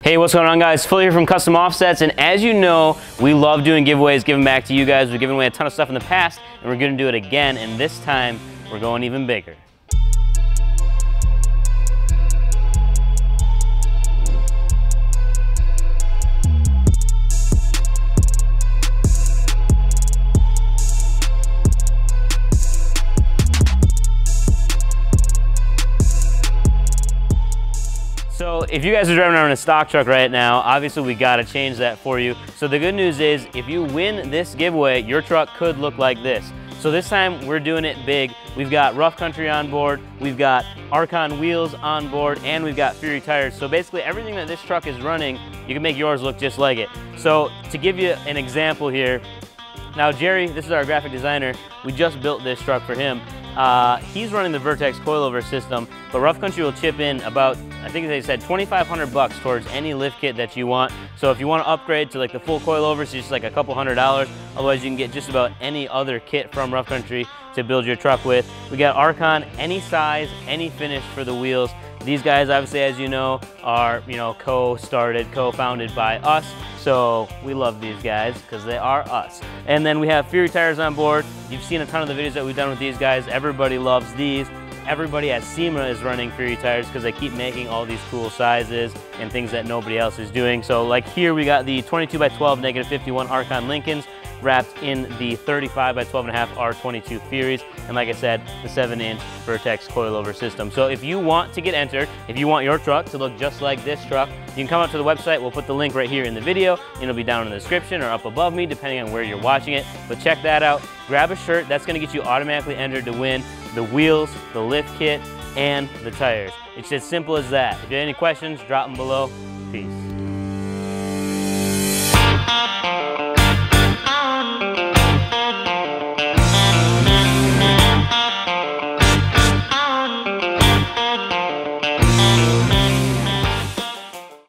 Hey, what's going on, guys? Phil here from Custom Offsets, and as you know, we love doing giveaways, giving back to you guys. We've given away a ton of stuff in the past, and we're gonna do it again, and this time, we're going even bigger. So if you guys are driving around in a stock truck right now, obviously we gotta change that for you. So the good news is, if you win this giveaway, your truck could look like this. So this time we're doing it big. We've got Rough Country on board, we've got ARKON wheels on board, and we've got Fury tires. So basically everything that this truck is running, you can make yours look just like it. So to give you an example here, now Jerry, this is our graphic designer, we just built this truck for him. He's running the Vertex coilover system, but Rough Country will chip in about, I think they said $2,500 towards any lift kit that you want. So if you want to upgrade to like the full coilover, it's just like a couple $100. Otherwise you can get just about any other kit from Rough Country to build your truck with. We got ARKON, any size, any finish for the wheels. These guys, obviously, as you know, are co-founded by us. So we love these guys because they are us. And then we have Fury tires on board. You've seen a ton of the videos that we've done with these guys. Everybody loves these. Everybody at SEMA is running Fury tires because they keep making all these cool sizes and things that nobody else is doing. So like here we got the 22x12 -51 ARKON Lincolns wrapped in the 35x12.5 R22 Furies, and like I said, the 7-inch Vertex coilover system. So if you want to get entered, if you want your truck to look just like this truck, you can come up to the website. We'll put the link right here in the video. It'll be down in the description or up above me, depending on where you're watching it. But check that out. Grab a shirt. That's gonna get you automatically entered to win the wheels, the lift kit, and the tires. It's as simple as that. If you have any questions, drop them below. Peace.